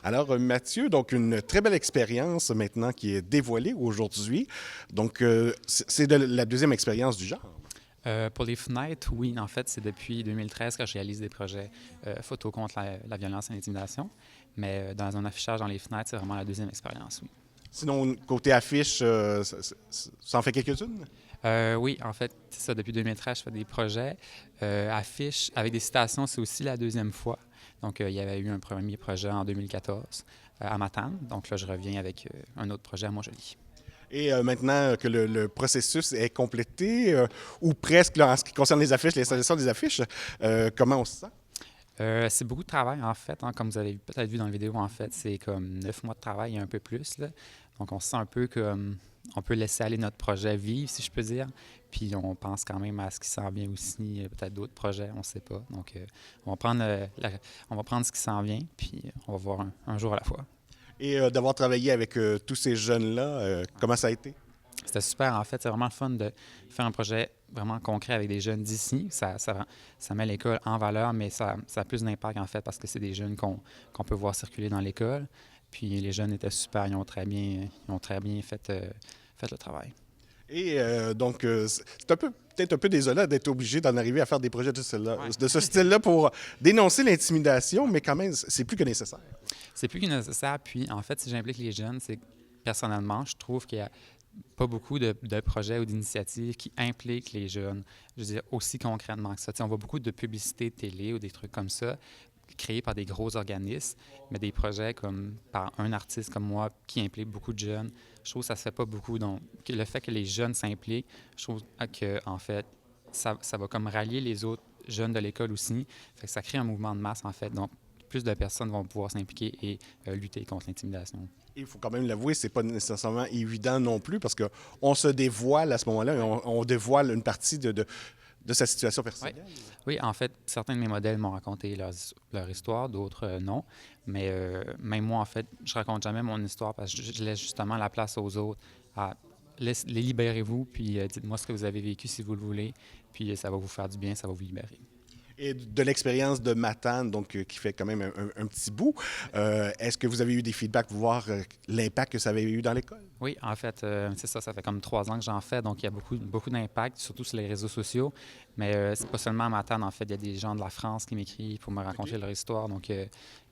Alors, Mathieu, donc une très belle expérience maintenant qui est dévoilée aujourd'hui. Donc, c'est de la deuxième expérience du genre. Pour les fenêtres, oui, en fait, c'est depuis 2013 que je réalise des projets photo contre la violence et l'intimidation. Mais dans un affichage dans les fenêtres, c'est vraiment la deuxième expérience, oui. Sinon, côté affiche, ça en fait quelques-unes? Oui, en fait, c'est ça, depuis 2013, je fais des projets. Affiches avec des citations, c'est aussi la deuxième fois. Donc, il y avait eu un premier projet en 2014 à Matane. Donc là, je reviens avec un autre projet à Montjoly. Et maintenant que le processus est complété, ou presque là, en ce qui concerne les affiches, l'installation des affiches, comment on se sent? C'est beaucoup de travail, en fait. Hein, comme vous avez peut-être vu dans la vidéo, en fait, c'est comme 9 mois de travail et un peu plus. Là. Donc, on se sent un peu comme on peut laisser aller notre projet vivre, si je peux dire. Puis, on pense quand même à ce qui s'en vient aussi, peut-être d'autres projets, on ne sait pas. Donc, on va prendre, on va prendre ce qui s'en vient, puis on va voir un jour à la fois. Et d'avoir travaillé avec tous ces jeunes-là, comment ça a été? C'était super, en fait. C'est vraiment le fun de faire un projet vraiment concret avec des jeunes d'ici. Ça met l'école en valeur, mais ça a plus d'impact, en fait, parce que c'est des jeunes qu'on peut voir circuler dans l'école. Puis les jeunes étaient super, ils ont très bien fait le travail. Et donc, c'est peut-être un peu désolant d'être obligé d'en arriver à faire des projets Ouais. de ce style-là pour dénoncer l'intimidation, mais quand même, c'est plus que nécessaire. C'est plus que nécessaire. Puis, en fait, si j'implique les jeunes, c'est que personnellement, je trouve qu'il y a pas beaucoup de projets ou d'initiatives qui impliquent les jeunes, je veux dire, aussi concrètement que ça. Tu sais, on voit beaucoup de publicités télé ou des trucs comme ça, créés par des gros organismes, mais des projets comme par un artiste comme moi qui implique beaucoup de jeunes, je trouve que ça se fait pas beaucoup. Donc, le fait que les jeunes s'impliquent, je trouve que, en fait, ça va comme rallier les autres jeunes de l'école aussi. Fait que ça crée un mouvement de masse, en fait. Donc, plus de personnes vont pouvoir s'impliquer et lutter contre l'intimidation. Il faut quand même l'avouer, c'est pas nécessairement évident non plus parce qu'on se dévoile à ce moment-là, et on dévoile une partie de sa situation Oui. personnelle. Oui, en fait, certains de mes modèles m'ont raconté leur histoire, d'autres non. Mais même moi, en fait, je raconte jamais mon histoire parce que je laisse justement la place aux autres. Les libérez-vous, puis dites-moi ce que vous avez vécu si vous le voulez, puis ça va vous faire du bien, ça va vous libérer. Et de l'expérience de Matane, donc qui fait quand même un petit bout, est-ce que vous avez eu des feedbacks pour voir l'impact que ça avait eu dans l'école? Oui, en fait, c'est ça, ça fait comme 3 ans que j'en fais, donc il y a beaucoup d'impact, surtout sur les réseaux sociaux. Mais c'est pas seulement à Matane, en fait, il y a des gens de la France qui m'écrivent pour me raconter OK. leur histoire. Donc,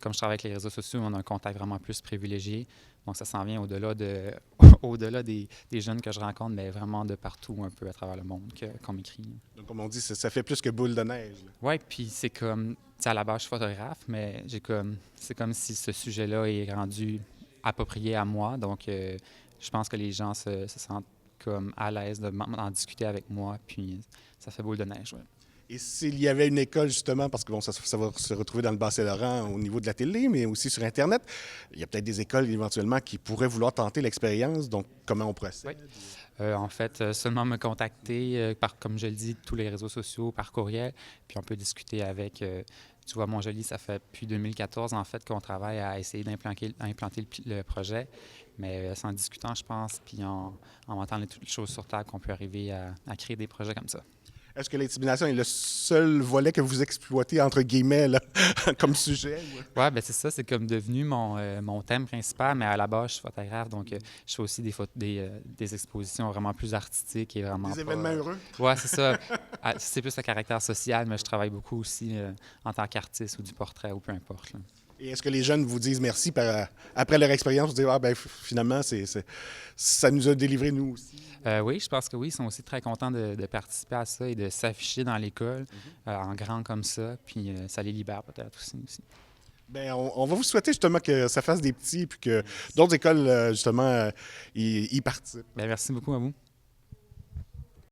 comme je travaille avec les réseaux sociaux, on a un contact vraiment plus privilégié. Donc, ça s'en vient au-delà des jeunes que je rencontre, mais vraiment de partout, un peu à travers le monde, qu'on m'écrit. Donc, comme on dit, ça fait plus que boule de neige. Là. Oui, puis c'est comme, tu sais, à la base, je suis photographe, mais c'est comme si ce sujet-là est rendu approprié à moi. Donc, je pense que les gens se sentent comme à l'aise d'en discuter avec moi, puis ça fait boule de neige, ouais. Et s'il y avait une école, justement, parce que bon, ça va se retrouver dans le Bas-Saint-Laurent au niveau de la télé, mais aussi sur Internet, il y a peut-être des écoles éventuellement qui pourraient vouloir tenter l'expérience. Donc, comment on Oui. procède? En fait, seulement me contacter par, comme je le dis, tous les réseaux sociaux, par courriel, puis on peut discuter avec. Tu vois, Montjoly, ça fait depuis 2014, en fait, qu'on travaille à essayer d'implanter le projet, mais c'est en discutant, je pense, puis en mettant toutes les choses sur table qu'on peut arriver à créer des projets comme ça. Est-ce que l'intimidation est le seul volet que vous exploitez, entre guillemets, là, comme sujet? Ouais, ben c'est ça, c'est comme devenu mon thème principal, mais à la base, je suis photographe, donc je fais aussi des expositions vraiment plus artistiques et vraiment Des pas. événements heureux? Ouais, c'est ça. C'est plus à caractère social, mais je travaille beaucoup aussi en tant qu'artiste ou du portrait ou peu importe. Là. Et est-ce que les jeunes vous disent merci après leur expérience, vous dire ah ben finalement ça nous a délivré nous aussi. Oui, je pense que oui, ils sont aussi très contents de participer à ça et de s'afficher dans l'école en grand comme ça, puis ça les libère peut-être aussi. Ben on va vous souhaiter justement que ça fasse des petits puis que d'autres écoles justement y participent. Bien, merci beaucoup à vous.